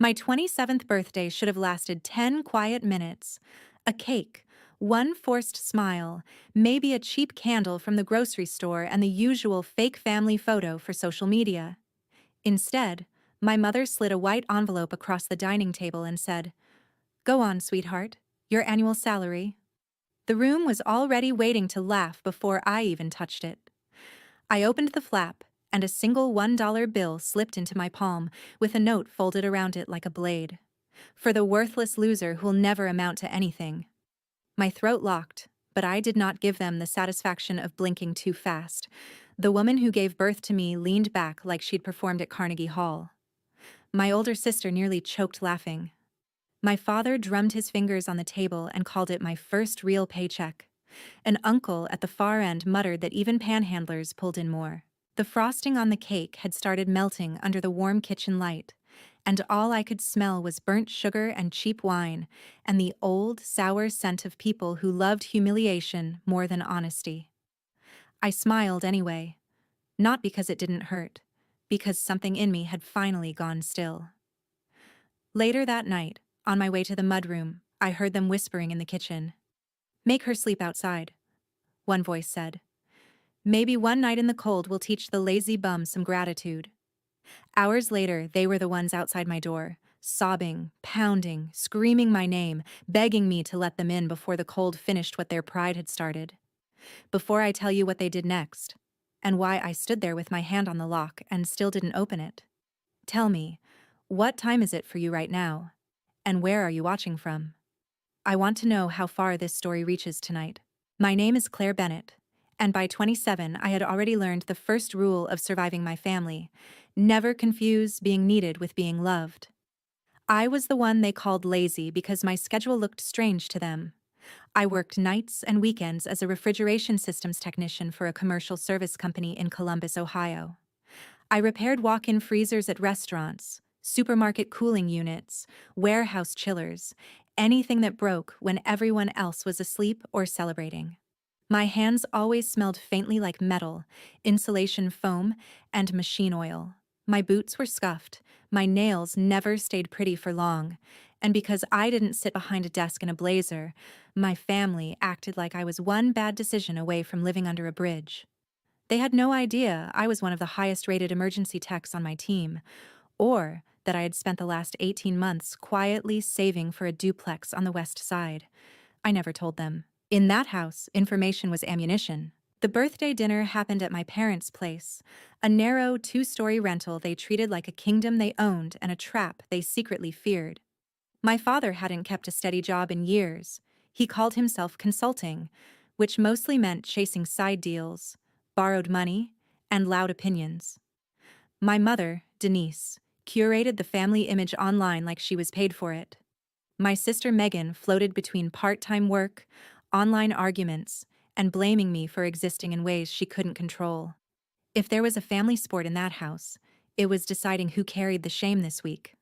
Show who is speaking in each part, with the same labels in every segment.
Speaker 1: My 27th birthday should have lasted 10 quiet minutes. A cake, one forced smile, maybe a cheap candle from the grocery store, and the usual fake family photo for social media. Instead, my mother slid a white envelope across the dining table and said, "Go on, sweetheart. Your annual salary." The room was already waiting to laugh before I even touched it. I opened the flap, and a single $1 bill slipped into my palm, with a note folded around it like a blade. For the worthless loser who'll never amount to anything. My throat locked, but I did not give them the satisfaction of blinking too fast. The woman who gave birth to me leaned back like she'd performed at Carnegie Hall. My older sister nearly choked laughing. My father drummed his fingers on the table and called it my first real paycheck. An uncle at the far end muttered that even panhandlers pulled in more. The frosting on the cake had started melting under the warm kitchen light, and all I could smell was burnt sugar and cheap wine, and the old, sour scent of people who loved humiliation more than honesty. I smiled anyway, not because it didn't hurt, because something in me had finally gone still. Later that night, on my way to the mudroom, I heard them whispering in the kitchen. "Make her sleep outside," one voice said. "Maybe one night in the cold will teach the lazy bum some gratitude." Hours later, they were the ones outside my door, sobbing, pounding, screaming my name, begging me to let them in before the cold finished what their pride had started. Before I tell you what they did next, and why I stood there with my hand on the lock and still didn't open it, tell me, what time is it for you right now? And where are you watching from? I want to know how far this story reaches tonight. My name is Claire Bennett, and by 27 I had already learned the first rule of surviving my family: never confuse being needed with being loved. I was the one they called lazy because my schedule looked strange to them. I worked nights and weekends as a refrigeration systems technician for a commercial service company in Columbus, Ohio. I repaired walk-in freezers at restaurants, supermarket cooling units, warehouse chillers, anything that broke when everyone else was asleep or celebrating. My hands always smelled faintly like metal, insulation foam, and machine oil. My boots were scuffed, my nails never stayed pretty for long, and because I didn't sit behind a desk in a blazer, my family acted like I was one bad decision away from living under a bridge. They had no idea I was one of the highest-rated emergency techs on my team, or that I had spent the last 18 months quietly saving for a duplex on the west side. I never told them. In that house, information was ammunition. The birthday dinner happened at my parents' place, a narrow two-story rental they treated like a kingdom they owned and a trap they secretly feared. My father hadn't kept a steady job in years. He called himself consulting, which mostly meant chasing side deals, borrowed money, and loud opinions. My mother, Denise, curated the family image online like she was paid for it. My sister Megan floated between part-time work, online arguments, and blaming me for existing in ways she couldn't control. If there was a family sport in that house, it was deciding who carried the shame this week.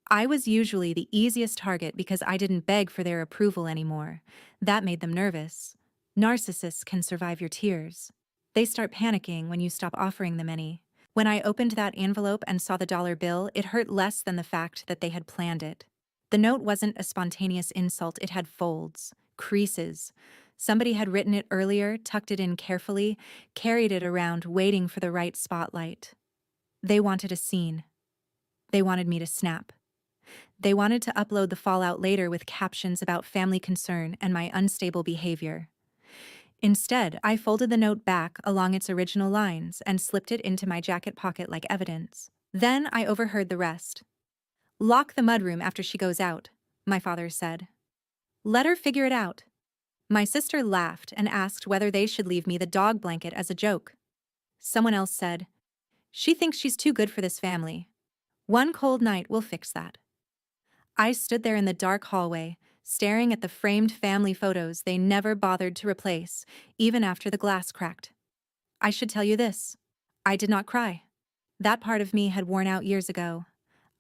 Speaker 1: I was usually the easiest target because I didn't beg for their approval anymore. That made them nervous. Narcissists can survive your tears. They start panicking when you stop offering them any. When I opened that envelope and saw the dollar bill, it hurt less than the fact that they had planned it. The note wasn't a spontaneous insult, it had folds, creases. Somebody had written it earlier, tucked it in carefully, carried it around, waiting for the right spotlight. They wanted a scene. They wanted me to snap. They wanted to upload the fallout later with captions about family concern and my unstable behavior. Instead, I folded the note back along its original lines and slipped it into my jacket pocket like evidence. Then I overheard the rest. "Lock the mudroom after she goes out," my father said. "Let her figure it out." My sister laughed and asked whether they should leave me the dog blanket as a joke. Someone else said, "She thinks she's too good for this family. One cold night will fix that." I stood there in the dark hallway, staring at the framed family photos they never bothered to replace, even after the glass cracked. I should tell you this. I did not cry. That part of me had worn out years ago.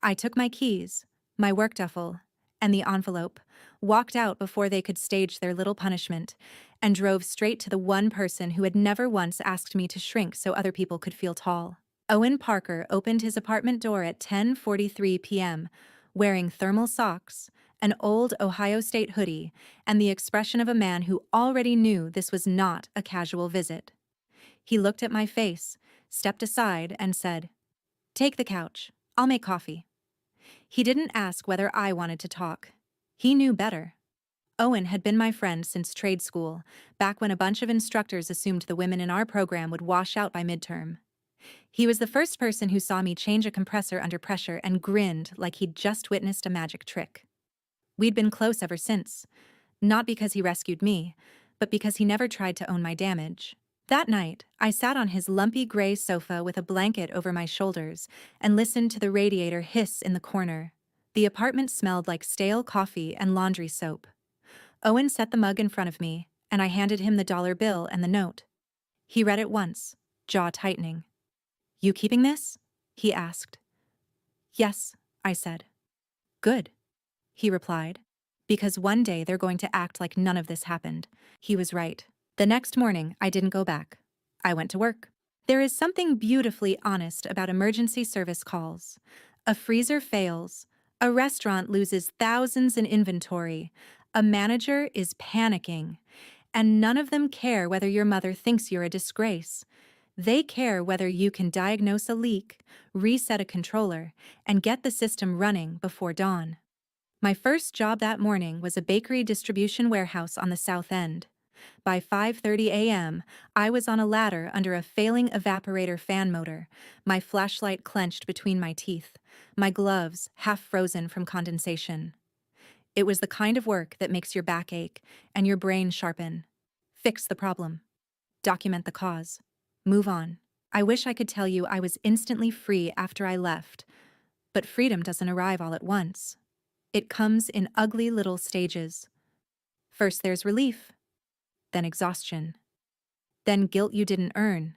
Speaker 1: I took my keys, my work duffel, and the envelope, walked out before they could stage their little punishment, and drove straight to the one person who had never once asked me to shrink so other people could feel tall. Owen Parker opened his apartment door at 10:43 p.m., wearing thermal socks, an old Ohio State hoodie, and the expression of a man who already knew this was not a casual visit. He looked at my face, stepped aside, and said, "Take the couch. I'll make coffee." He didn't ask whether I wanted to talk. He knew better. Owen had been my friend since trade school, back when a bunch of instructors assumed the women in our program would wash out by midterm. He was the first person who saw me change a compressor under pressure and grinned like he'd just witnessed a magic trick. We'd been close ever since, not because he rescued me, but because he never tried to own my damage. That night, I sat on his lumpy gray sofa with a blanket over my shoulders and listened to the radiator hiss in the corner. The apartment smelled like stale coffee and laundry soap. Owen set the mug in front of me, and I handed him the dollar bill and the note. He read it once, jaw tightening. "You keeping this?" he asked. "Yes," I said. "Good," he replied. "Because one day they're going to act like none of this happened." He was right. The next morning, I didn't go back. I went to work. There is something beautifully honest about emergency service calls. A freezer fails. A restaurant loses thousands in inventory. A manager is panicking. And none of them care whether your mother thinks you're a disgrace. They care whether you can diagnose a leak, reset a controller, and get the system running before dawn. My first job that morning was a bakery distribution warehouse on the South End. By 5:30 a.m., I was on a ladder under a failing evaporator fan motor, my flashlight clenched between my teeth, my gloves half frozen from condensation. It was the kind of work that makes your back ache and your brain sharpen. Fix the problem. Document the cause. Move on. I wish I could tell you I was instantly free after I left, but freedom doesn't arrive all at once. It comes in ugly little stages. First there's relief, then exhaustion, then guilt you didn't earn,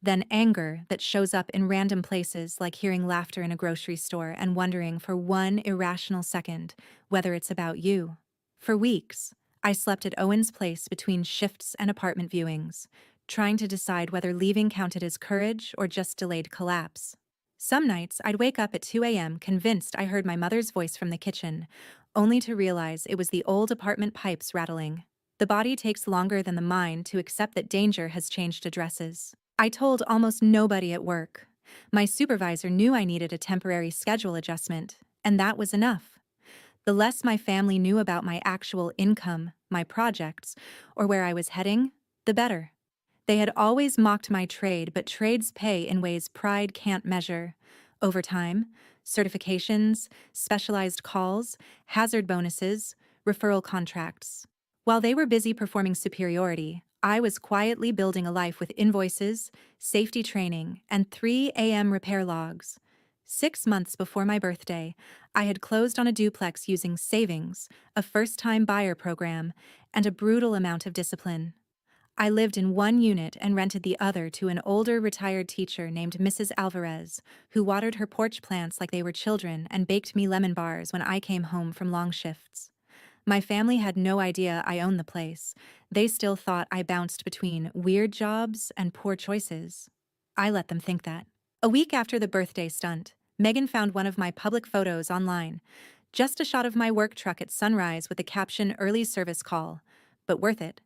Speaker 1: then anger that shows up in random places like hearing laughter in a grocery store and wondering for one irrational second whether it's about you. For weeks, I slept at Owen's place between shifts and apartment viewings, trying to decide whether leaving counted as courage or just delayed collapse. Some nights, I'd wake up at 2 a.m. convinced I heard my mother's voice from the kitchen, only to realize it was the old apartment pipes rattling. The body takes longer than the mind to accept that danger has changed addresses. I told almost nobody at work. My supervisor knew I needed a temporary schedule adjustment, and that was enough. The less my family knew about my actual income, my projects, or where I was heading, the better. They had always mocked my trade, but trades pay in ways pride can't measure. Overtime, certifications, specialized calls, hazard bonuses, referral contracts. While they were busy performing superiority, I was quietly building a life with invoices, safety training, and 3 a.m. repair logs. 6 months before my birthday, I had closed on a duplex using savings, a first-time buyer program, and a brutal amount of discipline. I lived in one unit and rented the other to an older retired teacher named Mrs. Alvarez, who watered her porch plants like they were children and baked me lemon bars when I came home from long shifts. My family had no idea I owned the place. They still thought I bounced between weird jobs and poor choices. I let them think that. A week after the birthday stunt, Megan found one of my public photos online. Just a shot of my work truck at sunrise with the caption "Early service call," but worth it.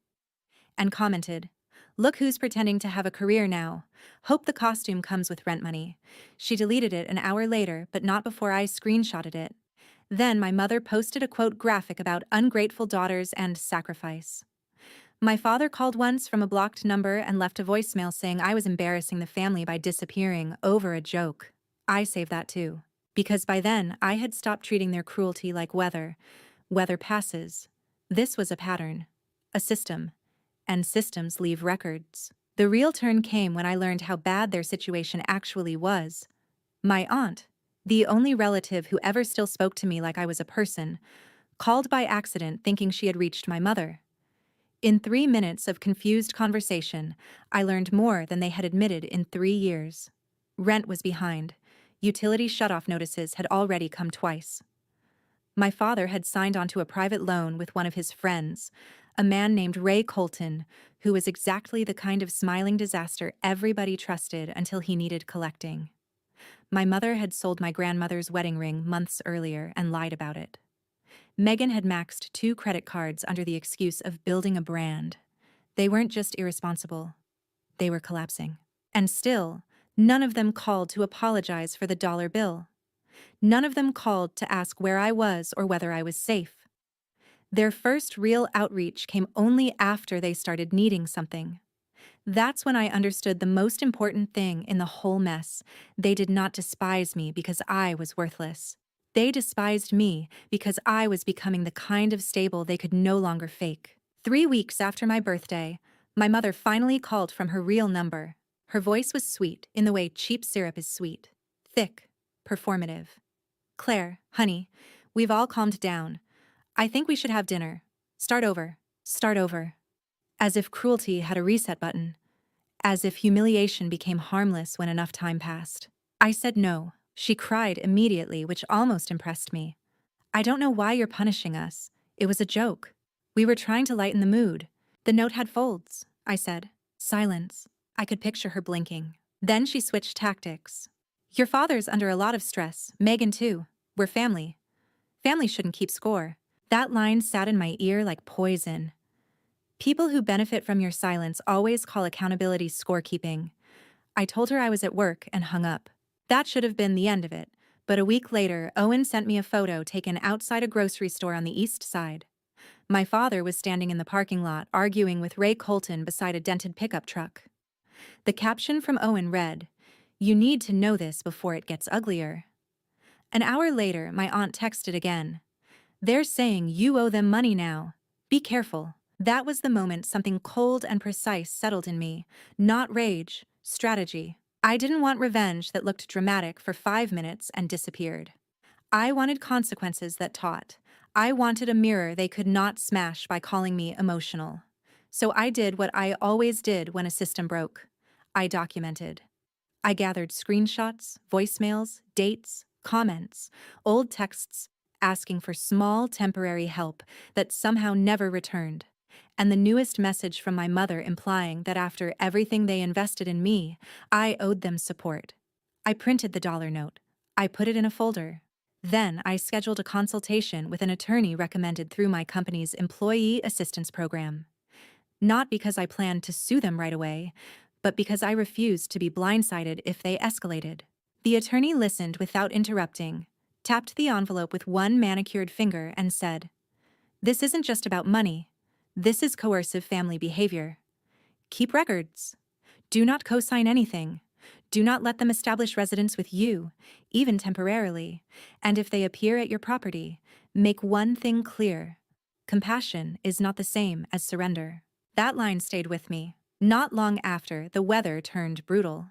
Speaker 1: And commented, "Look who's pretending to have a career now. Hope the costume comes with rent money." She deleted it an hour later, but not before I screenshotted it. Then my mother posted a quote graphic about ungrateful daughters and sacrifice. My father called once from a blocked number and left a voicemail saying I was embarrassing the family by disappearing over a joke. I saved that too, because by then I had stopped treating their cruelty like weather. Weather passes. This was a pattern, a system. And systems leave records. The real turn came when I learned how bad their situation actually was. My aunt, the only relative who ever still spoke to me like I was a person, called by accident thinking she had reached my mother. In 3 minutes of confused conversation, I learned more than they had admitted in 3 years. Rent was behind. Utility shutoff notices had already come twice. My father had signed onto a private loan with one of his friends, a man named Ray Colton, who was exactly the kind of smiling disaster everybody trusted until he needed collecting. My mother had sold my grandmother's wedding ring months earlier and lied about it. Megan had maxed 2 credit cards under the excuse of building a brand. They weren't just irresponsible, they were collapsing. And still, none of them called to apologize for the dollar bill. None of them called to ask where I was or whether I was safe. Their first real outreach came only after they started needing something. That's when I understood the most important thing in the whole mess. They did not despise me because I was worthless. They despised me because I was becoming the kind of stable they could no longer fake. 3 weeks after my birthday, my mother finally called from her real number. Her voice was sweet in the way cheap syrup is sweet. Thick, performative. "Claire, honey, we've all calmed down. I think we should have dinner. Start over. Start over." As if cruelty had a reset button. As if humiliation became harmless when enough time passed. I said no. She cried immediately, which almost impressed me. "I don't know why you're punishing us. It was a joke. We were trying to lighten the mood. The note had folds," I said. Silence. I could picture her blinking. Then she switched tactics. "Your father's under a lot of stress. Megan too. We're family. Family shouldn't keep score." That line sat in my ear like poison. People who benefit from your silence always call accountability scorekeeping. I told her I was at work and hung up. That should have been the end of it, but a week later, Owen sent me a photo taken outside a grocery store on the east side. My father was standing in the parking lot arguing with Ray Colton beside a dented pickup truck. The caption from Owen read, "You need to know this before it gets uglier." An hour later, my aunt texted again. "They're saying you owe them money now. Be careful." That was the moment something cold and precise settled in me. Not rage, strategy. I didn't want revenge that looked dramatic for 5 minutes and disappeared. I wanted consequences that taught. I wanted a mirror they could not smash by calling me emotional. So I did what I always did when a system broke. I documented. I gathered screenshots, voicemails, dates, comments, old texts asking for small temporary help that somehow never returned. And the newest message from my mother implying that after everything they invested in me, I owed them support. I printed the dollar note. I put it in a folder. Then I scheduled a consultation with an attorney recommended through my company's employee assistance program. Not because I planned to sue them right away, but because I refused to be blindsided if they escalated. The attorney listened without interrupting, tapped the envelope with one manicured finger, and said, "This isn't just about money. This is coercive family behavior. Keep records. Do not co-sign anything. Do not let them establish residence with you, even temporarily. And if they appear at your property, make one thing clear. Compassion is not the same as surrender." That line stayed with me. Not long after, the weather turned brutal.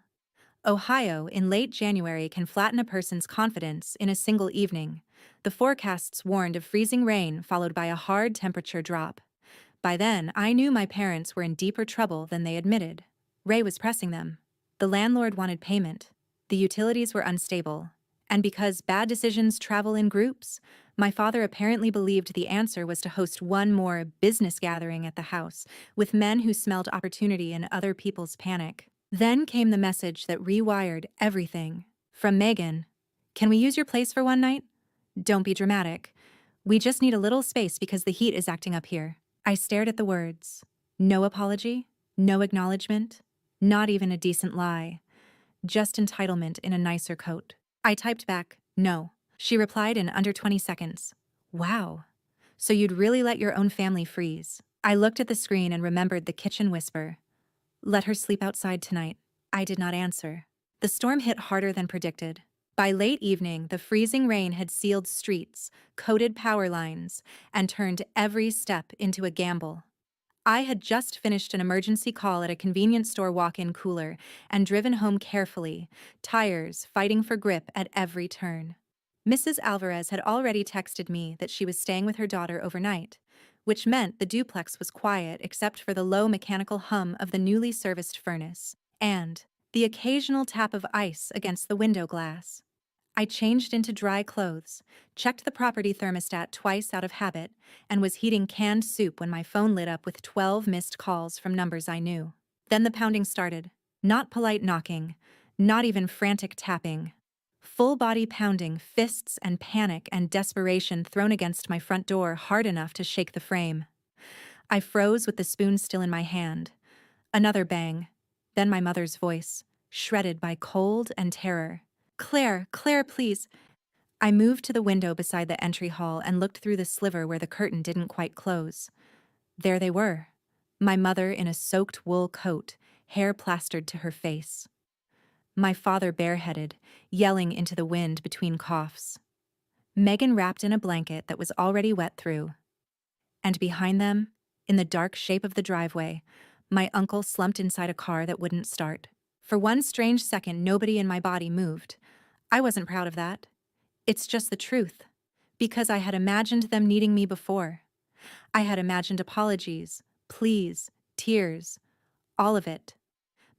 Speaker 1: Ohio in late January can flatten a person's confidence in a single evening. The forecasts warned of freezing rain followed by a hard temperature drop. By then, I knew my parents were in deeper trouble than they admitted. Ray was pressing them. The landlord wanted payment. The utilities were unstable. And because bad decisions travel in groups, my father apparently believed the answer was to host one more business gathering at the house, with men who smelled opportunity in other people's panic. Then came the message that rewired everything. From Megan, "Can we use your place for one night? Don't be dramatic. We just need a little space because the heat is acting up here." I stared at the words. No apology, no acknowledgement, not even a decent lie. Just entitlement in a nicer coat. I typed back, "No." She replied in under 20 seconds. "Wow. So you'd really let your own family freeze." I looked at the screen and remembered the kitchen whisper. "Let her sleep outside tonight." I did not answer. The storm hit harder than predicted. By late evening, the freezing rain had sealed streets, coated power lines, and turned every step into a gamble. I had just finished an emergency call at a convenience store walk-in cooler and driven home carefully, tires fighting for grip at every turn. Mrs. Alvarez had already texted me that she was staying with her daughter overnight, which meant the duplex was quiet except for the low mechanical hum of the newly serviced furnace and the occasional tap of ice against the window glass. I changed into dry clothes, checked the property thermostat twice out of habit, and was heating canned soup when my phone lit up with 12 missed calls from numbers I knew. Then the pounding started. Not polite knocking, not even frantic tapping. full body pounding, fists and panic and desperation thrown against my front door hard enough to shake the frame. I froze with the spoon still in my hand. Another bang. Then my mother's voice, shredded by cold and terror. "Claire, Claire, please." I moved to the window beside the entry hall and looked through the sliver where the curtain didn't quite close. There they were. My mother in a soaked wool coat, hair plastered to her face. My father bareheaded, yelling into the wind between coughs. Megan wrapped in a blanket that was already wet through. And behind them, in the dark shape of the driveway, my uncle slumped inside a car that wouldn't start. For one strange second, nobody in my body moved. I wasn't proud of that. It's just the truth. Because I had imagined them needing me before. I had imagined apologies, pleas, tears, all of it.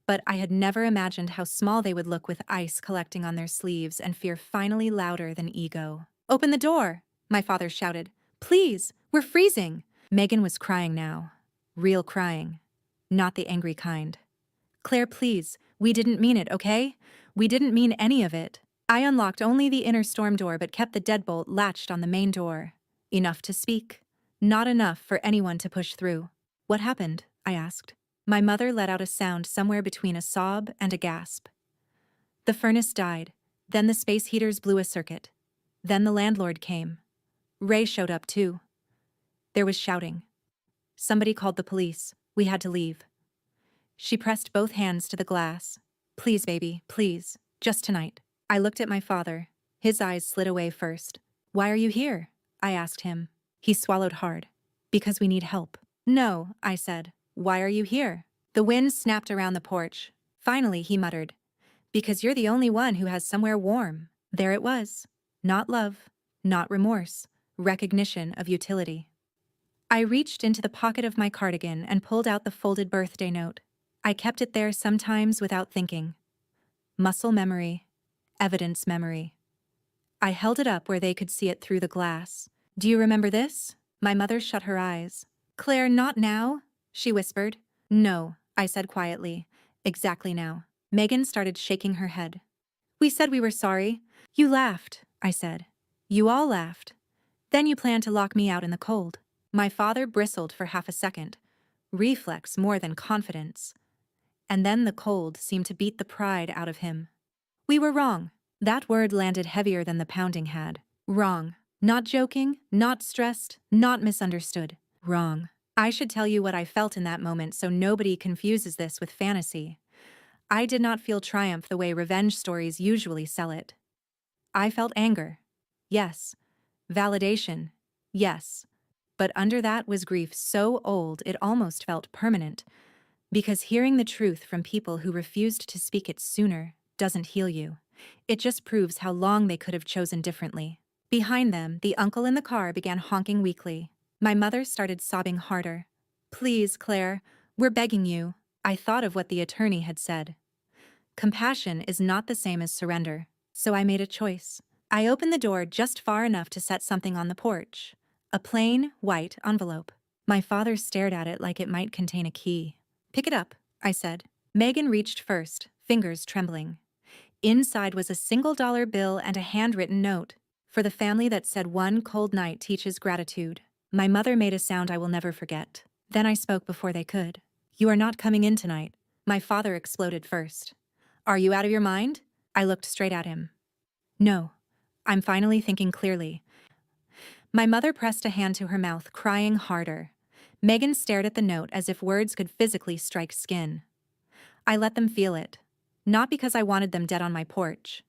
Speaker 1: But I had never imagined how small they would look with ice collecting on their sleeves and fear finally louder than ego. "Open the door," my father shouted. "Please, we're freezing." Megan was crying now. Real crying. Not the angry kind. "Claire, please, we didn't mean it, okay? We didn't mean any of it." I unlocked only the inner storm door but kept the deadbolt latched on the main door. Enough to speak. Not enough for anyone to push through. "What happened?" I asked. My mother let out a sound somewhere between a sob and a gasp. "The furnace died. Then the space heaters blew a circuit. Then the landlord came. Ray showed up too." There was shouting. "Somebody called the police. We had to leave." She pressed both hands to the glass. "Please, baby, please. Just tonight." I looked at my father. His eyes slid away first. "Why are you here?" I asked him. He swallowed hard. "Because we need help." "No," I said. "Why are you here?" The wind snapped around the porch. Finally, he muttered, "Because you're the only one who has somewhere warm." There it was. Not love, not remorse, recognition of utility. I reached into the pocket of my cardigan and pulled out the folded birthday note. I kept it there sometimes without thinking. Muscle memory. Evidence memory. I held it up where they could see it through the glass. "Do you remember this?" My mother shut her eyes. "Claire, not now," she whispered. "No," I said quietly. "Exactly now." Megan started shaking her head. "We said we were sorry. You laughed," I said. "You all laughed. Then you planned to lock me out in the cold." My father bristled for half a second. Reflex more than confidence. And then the cold seemed to beat the pride out of him. "We were wrong." That word landed heavier than the pounding had. Wrong. Not joking, not stressed, not misunderstood. Wrong. I should tell you what I felt in that moment so nobody confuses this with fantasy. I did not feel triumph the way revenge stories usually sell it. I felt anger. Yes. Validation. Yes. But under that was grief so old it almost felt permanent. Because hearing the truth from people who refused to speak it sooner doesn't heal you. It just proves how long they could have chosen differently. Behind them, the uncle in the car began honking weakly. My mother started sobbing harder. "Please, Claire, we're begging you." I thought of what the attorney had said. Compassion is not the same as surrender. So I made a choice. I opened the door just far enough to set something on the porch. A plain, white envelope. My father stared at it like it might contain a key. "Pick it up," I said. Megan reached first, fingers trembling. Inside was a $1 bill and a handwritten note. "For the family that said one cold night teaches gratitude." My mother made a sound I will never forget. Then I spoke before they could. "You are not coming in tonight." My father exploded first. "Are you out of your mind?" I looked straight at him. "No. I'm finally thinking clearly." My mother pressed a hand to her mouth, crying harder. Megan stared at the note as if words could physically strike skin. I let them feel it. Not because I wanted them dead on my porch.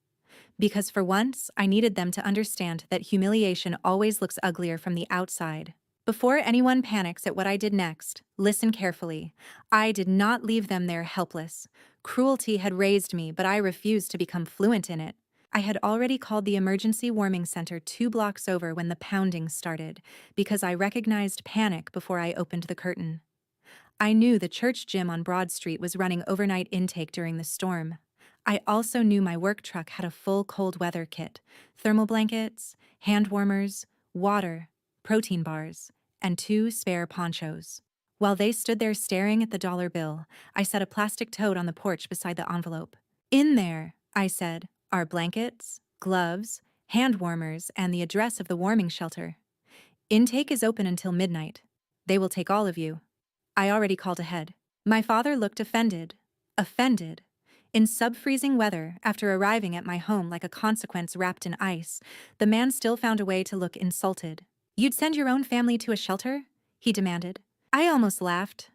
Speaker 1: Because for once, I needed them to understand that humiliation always looks uglier from the outside. Before anyone panics at what I did next, listen carefully. I did not leave them there helpless. Cruelty had raised me, but I refused to become fluent in it. I had already called the emergency warming center 2 blocks over when the pounding started, because I recognized panic before I opened the curtain. I knew the church gym on Broad Street was running overnight intake during the storm. I also knew my work truck had a full cold weather kit, thermal blankets, hand warmers, water, protein bars, and 2 spare ponchos. While they stood there staring at the dollar bill, I set a plastic tote on the porch beside the envelope. "In there," I said, "are blankets, gloves, hand warmers, and the address of the warming shelter. Intake is open until midnight. They will take all of you. I already called ahead. My father looked offended. Offended. In sub-freezing weather, after arriving at my home like a consequence wrapped in ice, the man still found a way to look insulted. "You'd send your own family to a shelter?" he demanded. I almost laughed.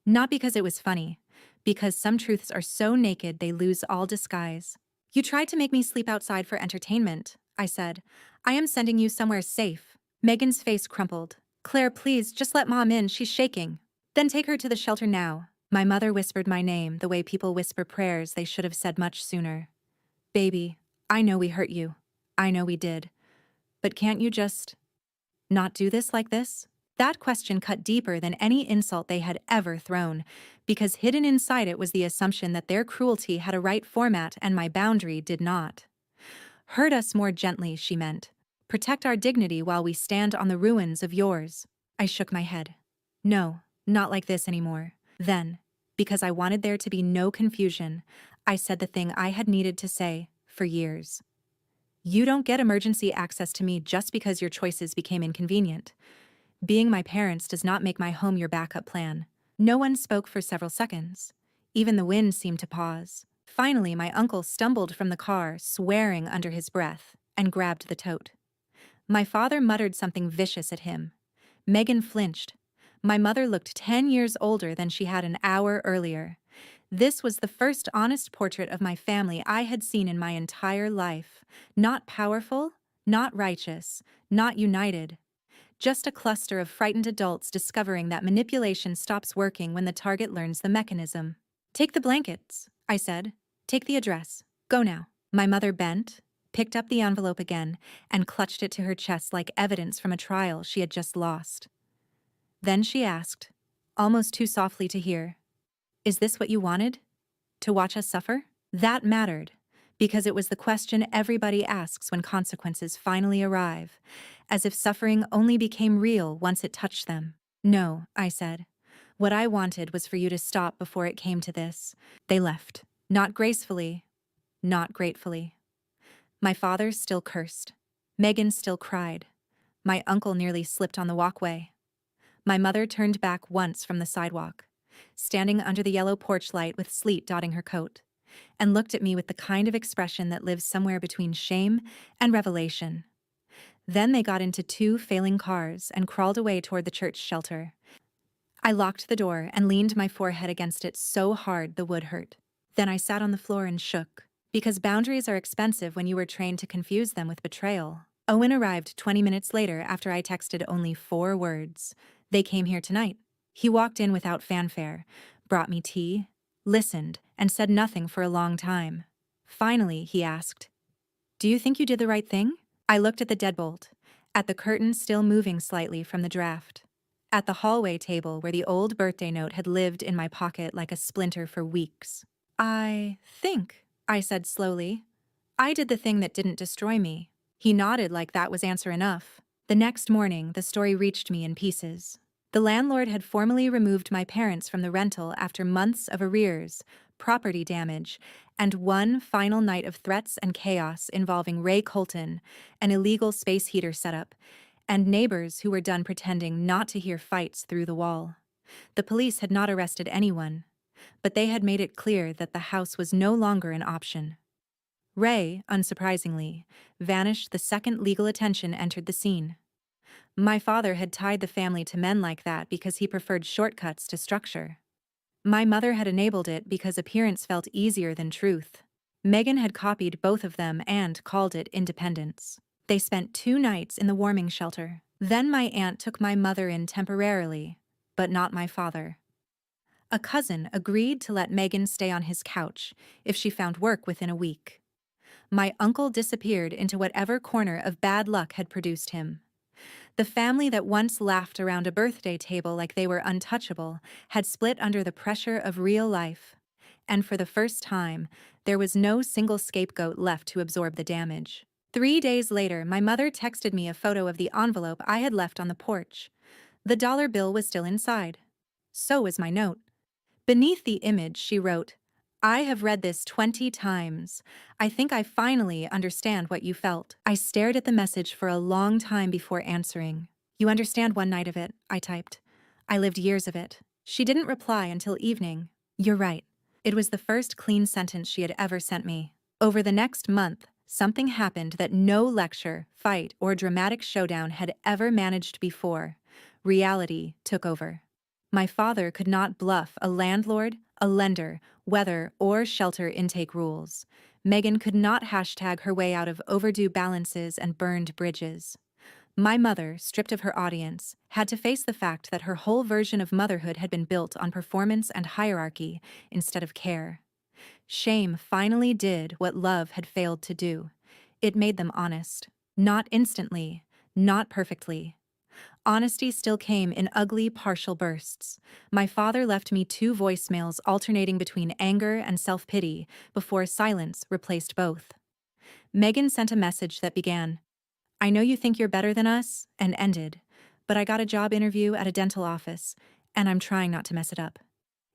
Speaker 1: Not because it was funny, because some truths are so naked they lose all disguise. "You tried to make me sleep outside for entertainment," I said. "I am sending you somewhere safe." Megan's face crumpled. "Claire, please, just let Mom in, she's shaking." "Then take her to the shelter now." My mother whispered my name the way people whisper prayers they should have said much sooner. "Baby, I know we hurt you. I know we did. But can't you just not do this like this?" That question cut deeper than any insult they had ever thrown, because hidden inside it was the assumption that their cruelty had a right format and my boundary did not. "Hurt us more gently," she meant. "Protect our dignity while we stand on the ruins of yours." I shook my head. "No, not like this anymore." Then, because I wanted there to be no confusion, I said the thing I had needed to say for years. "You don't get emergency access to me just because your choices became inconvenient. Being my parents does not make my home your backup plan." No one spoke for several seconds. Even the wind seemed to pause. Finally, my uncle stumbled from the car, swearing under his breath, and grabbed the tote. My father muttered something vicious at him. Megan flinched. My mother looked 10 years older than she had an hour earlier. This was the first honest portrait of my family I had seen in my entire life. Not powerful, not righteous, not united. Just a cluster of frightened adults discovering that manipulation stops working when the target learns the mechanism. "Take the blankets," I said. "Take the address. Go now." My mother bent, picked up the envelope again, and clutched it to her chest like evidence from a trial she had just lost. Then she asked, almost too softly to hear, "Is this what you wanted? To watch us suffer?" That mattered, because it was the question everybody asks when consequences finally arrive, as if suffering only became real once it touched them. "No," I said. "What I wanted was for you to stop before it came to this." They left. Not gracefully, not gratefully. My father still cursed. Megan still cried. My uncle nearly slipped on the walkway. My mother turned back once from the sidewalk, standing under the yellow porch light with sleet dotting her coat, and looked at me with the kind of expression that lives somewhere between shame and revelation. Then they got into two failing cars and crawled away toward the church shelter. I locked the door and leaned my forehead against it so hard the wood hurt. Then I sat on the floor and shook, because boundaries are expensive when you were trained to confuse them with betrayal. Owen arrived 20 minutes later after I texted only 4 words. "They came here tonight." He walked in without fanfare, brought me tea, listened, and said nothing for a long time. Finally, he asked, "Do you think you did the right thing?" I looked at the deadbolt, at the curtain still moving slightly from the draft, at the hallway table where the old birthday note had lived in my pocket like a splinter for weeks. "I think," I said slowly, "I did the thing that didn't destroy me." He nodded like that was answer enough. The next morning, the story reached me in pieces. The landlord had formally removed my parents from the rental after months of arrears, property damage, and one final night of threats and chaos involving Ray Colton, an illegal space heater setup, and neighbors who were done pretending not to hear fights through the wall. The police had not arrested anyone, but they had made it clear that the house was no longer an option. Ray, unsurprisingly, vanished the second legal attention entered the scene. My father had tied the family to men like that because he preferred shortcuts to structure. My mother had enabled it because appearance felt easier than truth. Megan had copied both of them and called it independence. They spent 2 nights in the warming shelter. Then my aunt took my mother in temporarily, but not my father. A cousin agreed to let Megan stay on his couch if she found work within a week. My uncle disappeared into whatever corner of bad luck had produced him. The family that once laughed around a birthday table like they were untouchable had split under the pressure of real life. And for the first time, there was no single scapegoat left to absorb the damage. 3 days later, my mother texted me a photo of the envelope I had left on the porch. The dollar bill was still inside. So was my note. Beneath the image, she wrote, I have read this 20 times. I think I finally understand what you felt. I stared at the message for a long time before answering. You understand one night of it, I typed. I lived years of it. She didn't reply until evening. You're right. It was the first clean sentence she had ever sent me. Over the next month, something happened that no lecture, fight, or dramatic showdown had ever managed before. Reality took over. My father could not bluff a landlord, a lender, weather, or shelter intake rules. Megan could not hashtag her way out of overdue balances and burned bridges. My mother, stripped of her audience, had to face the fact that her whole version of motherhood had been built on performance and hierarchy instead of care. Shame finally did what love had failed to do. It made them honest. Not instantly, not perfectly. Honesty still came in ugly, partial bursts. My father left me 2 voicemails alternating between anger and self-pity before silence replaced both. Megan sent a message that began, I know you think you're better than us, and ended, but I got a job interview at a dental office, and I'm trying not to mess it up.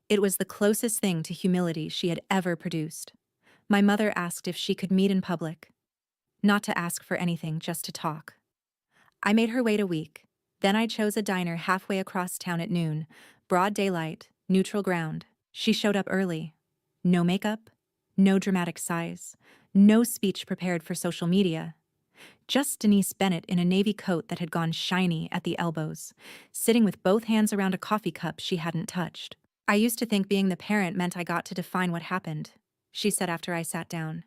Speaker 1: It was the closest thing to humility she had ever produced. My mother asked if she could meet in public. Not to ask for anything, just to talk. I made her wait a week. Then I chose a diner halfway across town at noon. Broad daylight, neutral ground. She showed up early. No makeup, no dramatic sighs, no speech prepared for social media. Just Denise Bennett in a navy coat that had gone shiny at the elbows, sitting with both hands around a coffee cup she hadn't touched. I used to think being the parent meant I got to define what happened, she said after I sat down.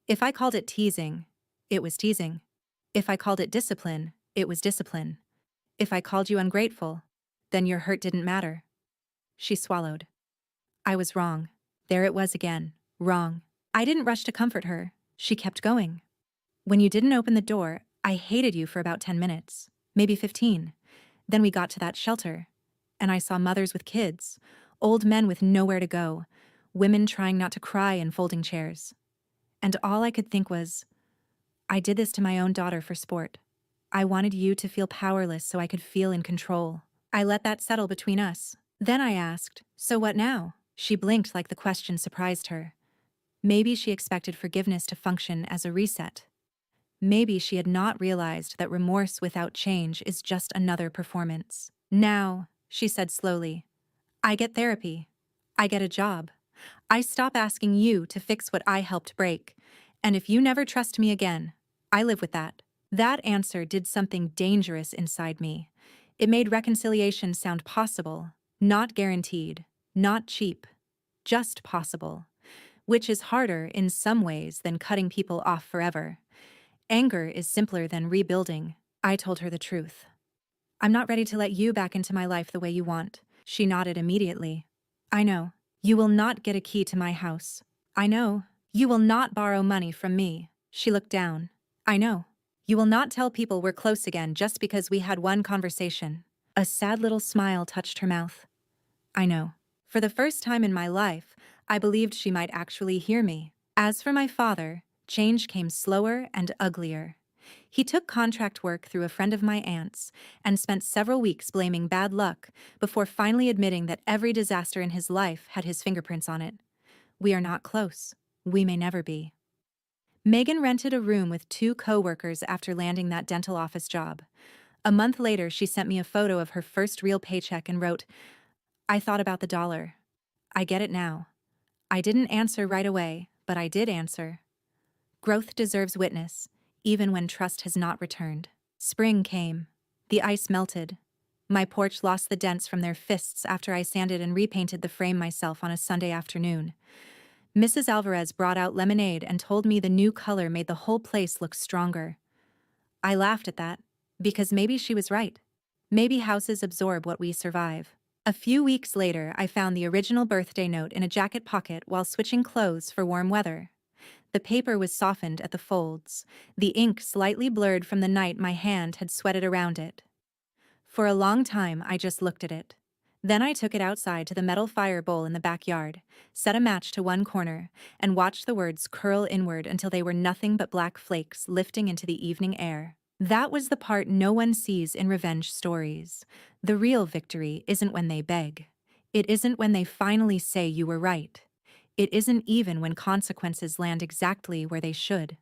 Speaker 1: If I called it teasing, it was teasing. If I called it discipline, it was discipline. If I called you ungrateful, then your hurt didn't matter. She swallowed. I was wrong. There it was again. Wrong. I didn't rush to comfort her. She kept going. When you didn't open the door, I hated you for about 10 minutes, maybe 15. Then we got to that shelter, and I saw mothers with kids, old men with nowhere to go, women trying not to cry in folding chairs. And all I could think was, I did this to my own daughter for sport. I wanted you to feel powerless so I could feel in control. I let that settle between us. Then I asked, so what now? She blinked like the question surprised her. Maybe she expected forgiveness to function as a reset. Maybe she had not realized that remorse without change is just another performance. Now, she said slowly, I get therapy. I get a job. I stop asking you to fix what I helped break. And if you never trust me again, I live with that. That answer did something dangerous inside me. It made reconciliation sound possible, not guaranteed, not cheap, just possible, which is harder in some ways than cutting people off forever. Anger is simpler than rebuilding. I told her the truth. I'm not ready to let you back into my life the way you want. She nodded immediately. I know. You will not get a key to my house. I know. You will not borrow money from me. She looked down. I know. You will not tell people we're close again just because we had one conversation. A sad little smile touched her mouth. I know. For the first time in my life, I believed she might actually hear me. As for my father, change came slower and uglier. He took contract work through a friend of my aunt's and spent several weeks blaming bad luck before finally admitting that every disaster in his life had his fingerprints on it. We are not close. We may never be. Megan rented a room with 2 co-workers after landing that dental office job. A month later, she sent me a photo of her first real paycheck and wrote, I thought about the dollar. I get it now. I didn't answer right away, but I did answer. Growth deserves witness, even when trust has not returned. Spring came. The ice melted. My porch lost the dents from their fists after I sanded and repainted the frame myself on a Sunday afternoon. Mrs. Alvarez brought out lemonade and told me the new color made the whole place look stronger. I laughed at that, because maybe she was right. Maybe houses absorb what we survive. A few weeks later, I found the original birthday note in a jacket pocket while switching clothes for warm weather. The paper was softened at the folds, the ink slightly blurred from the night my hand had sweated around it. For a long time, I just looked at it. Then I took it outside to the metal fire bowl in the backyard, set a match to one corner, and watched the words curl inward until they were nothing but black flakes lifting into the evening air. That was the part no one sees in revenge stories. The real victory isn't when they beg. It isn't when they finally say you were right. It isn't even when consequences land exactly where they should.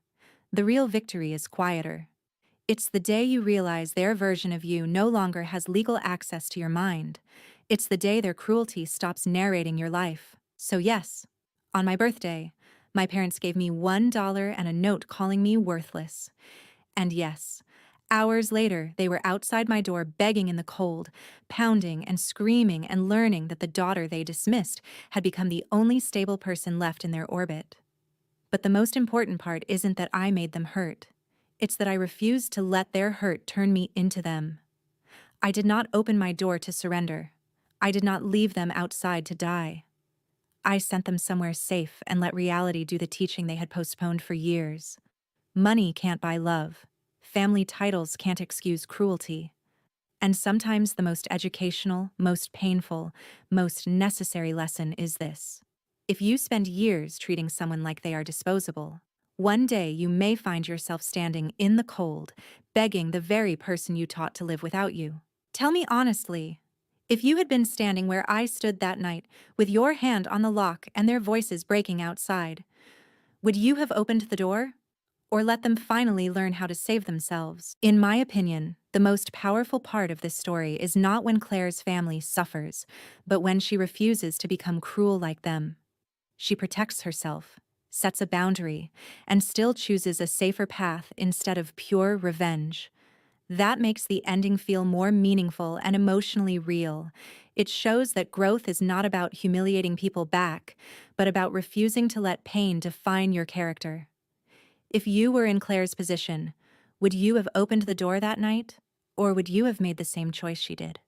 Speaker 1: The real victory is quieter. It's the day you realize their version of you no longer has legal access to your mind. It's the day their cruelty stops narrating your life. So yes, on my birthday, my parents gave me $1 and a note calling me worthless. And yes, hours later, they were outside my door begging in the cold, pounding and screaming and learning that the daughter they dismissed had become the only stable person left in their orbit. But the most important part isn't that I made them hurt. It's that I refused to let their hurt turn me into them. I did not open my door to surrender. I did not leave them outside to die. I sent them somewhere safe and let reality do the teaching they had postponed for years. Money can't buy love. Family titles can't excuse cruelty. And sometimes the most educational, most painful, most necessary lesson is this. If you spend years treating someone like they are disposable, one day you may find yourself standing in the cold, begging the very person you taught to live without you. Tell me honestly, if you had been standing where I stood that night, with your hand on the lock and their voices breaking outside, would you have opened the door? Or let them finally learn how to save themselves? In my opinion, the most powerful part of this story is not when Claire's family suffers, but when she refuses to become cruel like them. She protects herself, sets a boundary, and still chooses a safer path instead of pure revenge. That makes the ending feel more meaningful and emotionally real. It shows that growth is not about humiliating people back, but about refusing to let pain define your character. If you were in Claire's position, would you have opened the door that night, or would you have made the same choice she did?